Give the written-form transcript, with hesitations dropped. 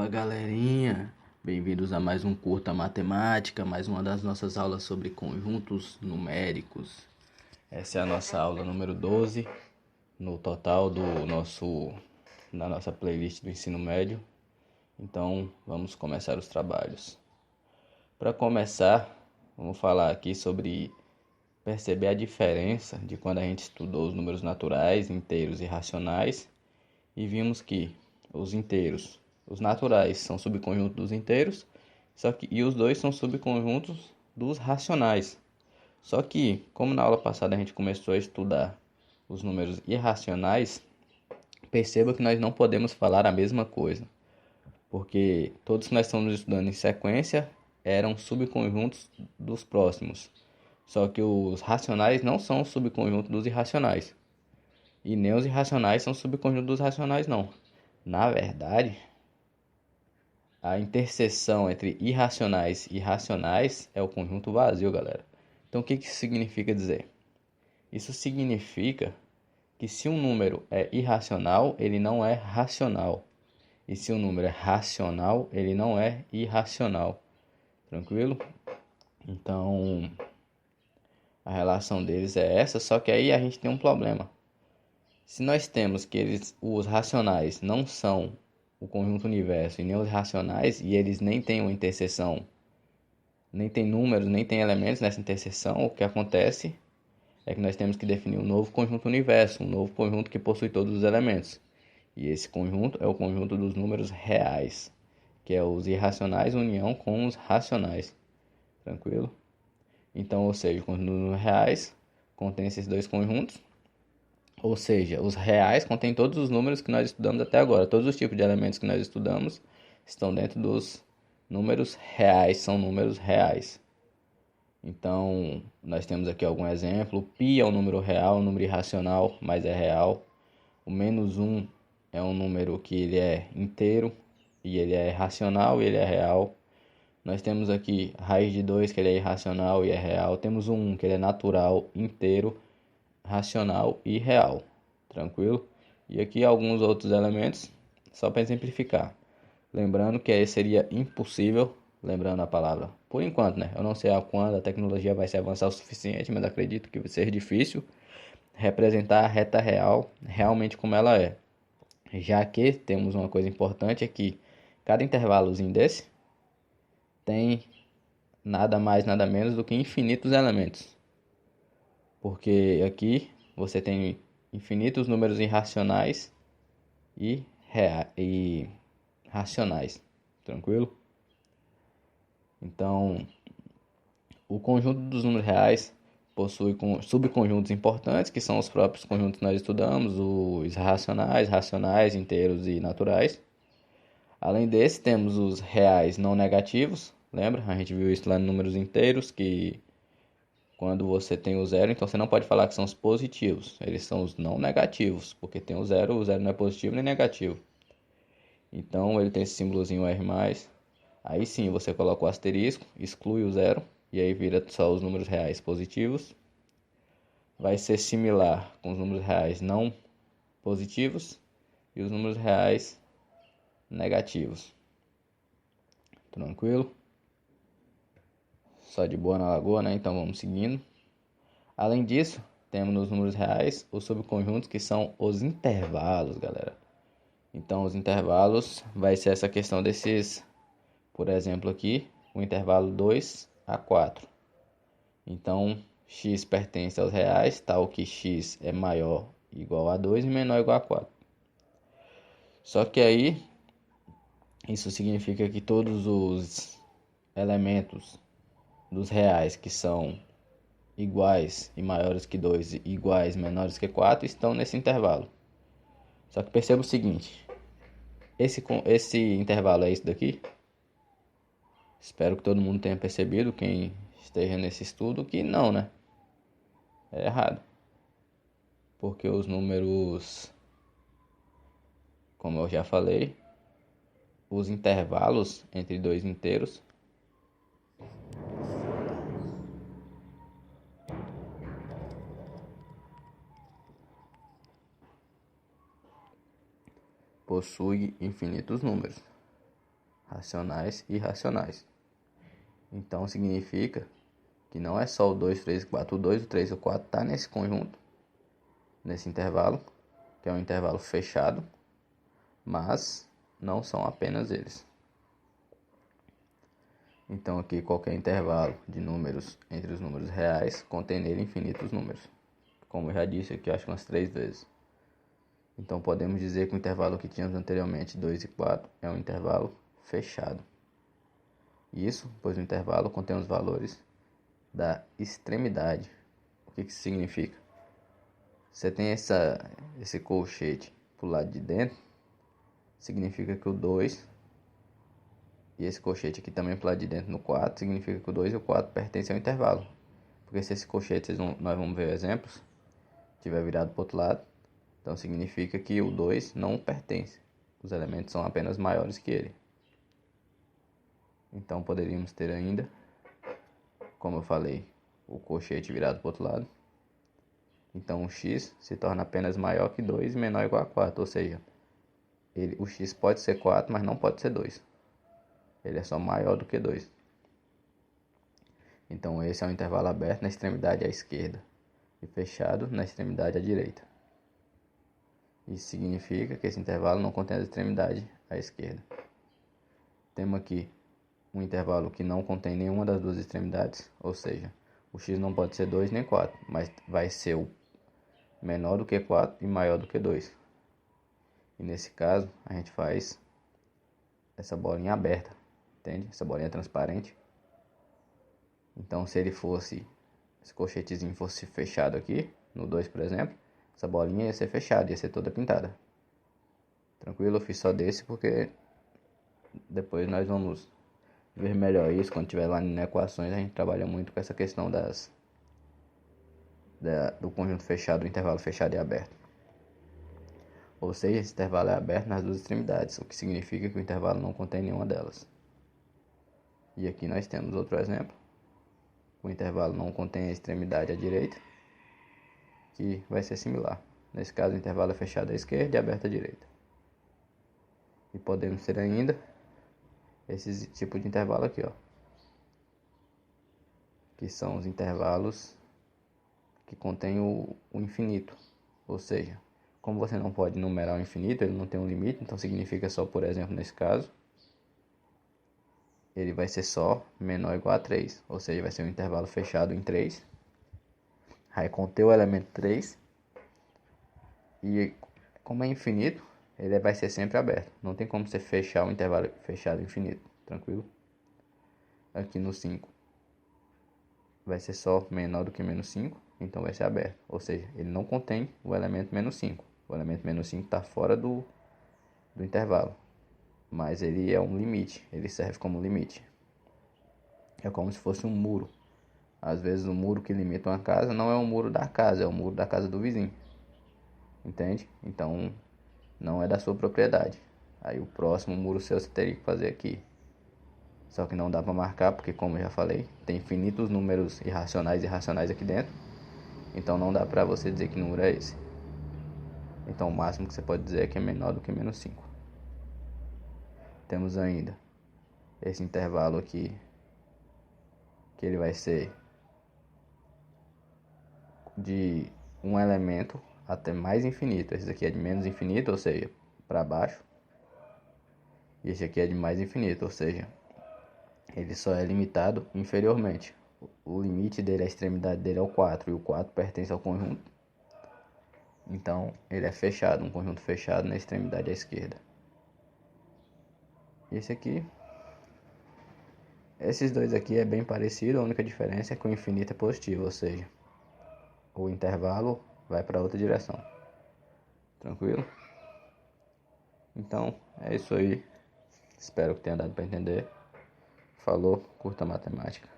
Fala galerinha, bem-vindos a mais um Curta Matemática, mais uma das nossas aulas sobre conjuntos numéricos. Essa é a nossa aula número 12 no total da nossa playlist do ensino médio. Então vamos começar os trabalhos. Para começar, vamos falar aqui sobre perceber a diferença de quando a gente estudou os números naturais, inteiros e racionais, e vimos que os naturais são subconjuntos dos inteiros, e os dois são subconjuntos dos racionais. Só que, como na aula passada a gente começou a estudar os números irracionais, perceba que nós não podemos falar a mesma coisa, porque todos que nós estamos estudando em sequência eram subconjuntos dos próximos. Só que os racionais não são subconjuntos dos irracionais. E nem os irracionais são subconjuntos dos racionais, não. Na verdade, a interseção entre irracionais e racionais é o conjunto vazio, galera. Então, o que isso significa dizer? Isso significa que se um número é irracional, ele não é racional. E se um número é racional, ele não é irracional. Tranquilo? Então, a relação deles é essa, só que aí a gente tem um problema. Se nós temos que os racionais não são o conjunto universo e nem os racionais, e eles nem têm uma interseção, nem tem números, nem tem elementos nessa interseção, o que acontece é que nós temos que definir um novo conjunto universo, um novo conjunto que possui todos os elementos. E esse conjunto é o conjunto dos números reais, que é os irracionais união com os racionais. Tranquilo? Então, ou seja, os números reais contém esses dois conjuntos. Ou seja, os reais contêm todos os números que nós estudamos até agora. Todos os tipos de elementos que nós estudamos estão dentro dos números reais, são números reais. Então, nós temos aqui algum exemplo. Π é um número real, um número irracional, mas é real. O -1 é um número que ele é inteiro e ele é racional e ele é real. Nós temos aqui raiz de 2, que ele é irracional e é real. Temos o 1, que ele é natural, inteiro, racional e real. Tranquilo? E aqui alguns outros elementos, só para exemplificar. Lembrando que seria impossível, lembrando a palavra, por enquanto, né? Eu não sei a quando a tecnologia vai se avançar o suficiente, mas acredito que vai ser difícil representar a reta real realmente como ela é. Já que temos uma coisa importante é que cada intervalozinho desse tem nada mais, nada menos do que infinitos elementos. Porque aqui você tem infinitos números irracionais e racionais. Tranquilo? Então, o conjunto dos números reais possui subconjuntos importantes, que são os próprios conjuntos que nós estudamos, os racionais, racionais, inteiros e naturais. Além desse, temos os reais não negativos. Lembra? A gente viu isso lá nos números inteiros, que quando você tem o zero, então você não pode falar que são os positivos. Eles são os não negativos, porque tem o zero não é positivo nem negativo. Então ele tem esse símbolozinho R+. Aí sim você coloca o asterisco, exclui o zero, e aí vira só os números reais positivos. Vai ser similar com os números reais não positivos e os números reais negativos. Tranquilo? Só de boa na lagoa, né? Então vamos seguindo. Além disso, temos nos números reais os subconjuntos que são os intervalos, galera. Então os intervalos vai ser essa questão desses, por exemplo aqui, o intervalo 2 a 4. Então x pertence aos reais, tal que x é maior ou igual a 2 e menor ou igual a 4. Só que aí, isso significa que todos os elementos dos reais que são iguais e maiores que 2 e iguais e menores que 4 estão nesse intervalo. Só que perceba o seguinte, esse intervalo é isso daqui. Espero que todo mundo tenha percebido, quem esteja nesse estudo, que não, né? É errado. Porque os números, como eu já falei, os intervalos entre dois inteiros possui infinitos números. racionais e irracionais. Então significa que não é só o 2, 3 e 4. O 2, o 3 e o 4 está nesse conjunto, nesse intervalo, que é um intervalo fechado, mas não são apenas eles. Então aqui qualquer intervalo de números entre os números reais contém nele infinitos números. Como eu já disse aqui, acho que umas 3 vezes. Então podemos dizer que o intervalo que tínhamos anteriormente, 2 e 4, é um intervalo fechado. Isso, pois o intervalo contém os valores da extremidade. O que isso significa? Você tem esse colchete para o lado de dentro, significa que o 2, e esse colchete aqui também para o lado de dentro no 4, significa que o 2 e o 4 pertencem ao intervalo. Porque se esse colchete, nós vamos ver exemplos, estiver virado para o outro lado, então significa que o 2 não pertence. Os elementos são apenas maiores que ele. Então poderíamos ter ainda, como eu falei, o colchete virado para o outro lado. Então o x se torna apenas maior que 2 e menor ou igual a 4. Ou seja, o x pode ser 4, mas não pode ser 2. Ele é só maior do que 2. Então esse é um intervalo aberto na extremidade à esquerda e fechado na extremidade à direita. Isso significa que esse intervalo não contém a extremidade à esquerda. Temos aqui um intervalo que não contém nenhuma das duas extremidades, ou seja, o x não pode ser 2 nem 4, mas vai ser o menor do que 4 e maior do que 2. E nesse caso, a gente faz essa bolinha aberta, entende? Essa bolinha transparente. Então, se esse colchetezinho fosse fechado aqui, no 2, por exemplo, essa bolinha ia ser fechada, ia ser toda pintada. Tranquilo? Eu fiz só desse porque depois nós vamos ver melhor isso. Quando tiver lá em equações, a gente trabalha muito com essa questão do conjunto fechado, do intervalo fechado e aberto. Ou seja, esse intervalo é aberto nas duas extremidades, o que significa que o intervalo não contém nenhuma delas. E aqui nós temos outro exemplo. O intervalo não contém a extremidade à direita, que vai ser similar. Nesse caso, o intervalo é fechado à esquerda e aberto à direita. E podemos ter ainda esse tipo de intervalo aqui, ó, que são os intervalos que contêm o infinito. Ou seja, como você não pode numerar o infinito, ele não tem um limite, então significa só, por exemplo, nesse caso, ele vai ser só menor ou igual a 3. Ou seja, vai ser um intervalo fechado em 3. Vai conter o elemento 3. E como é infinito, ele vai ser sempre aberto. Não tem como você fechar um intervalo fechado infinito. Tranquilo? Aqui no 5 vai ser só menor do que menos 5. Então vai ser aberto. Ou seja, ele não contém o elemento menos 5. O elemento menos 5 está fora do intervalo. Mas ele é um limite. Ele serve como limite. É como se fosse um muro. Às vezes o muro que limita uma casa não é o muro da casa, é o muro da casa do vizinho. Entende? Então não é da sua propriedade. Aí o próximo muro seu você teria que fazer aqui. Só que não dá para marcar porque, como eu já falei, tem infinitos números irracionais e racionais aqui dentro. Então não dá para você dizer que número é esse. Então o máximo que você pode dizer é que é menor do que menos 5. Temos ainda esse intervalo aqui, que ele vai ser de um elemento até mais infinito. Esse aqui é de menos infinito, ou seja, para baixo. E esse aqui é de mais infinito, ou seja, ele só é limitado inferiormente. O limite dele, a extremidade dele é o 4, e o 4 pertence ao conjunto. Então, ele é fechado, um conjunto fechado na extremidade à esquerda. E esses dois aqui é bem parecido, a única diferença é que o infinito é positivo, ou seja, o intervalo vai para outra direção. Tranquilo? Então, é isso aí. Espero que tenha dado para entender. Falou, curta matemática.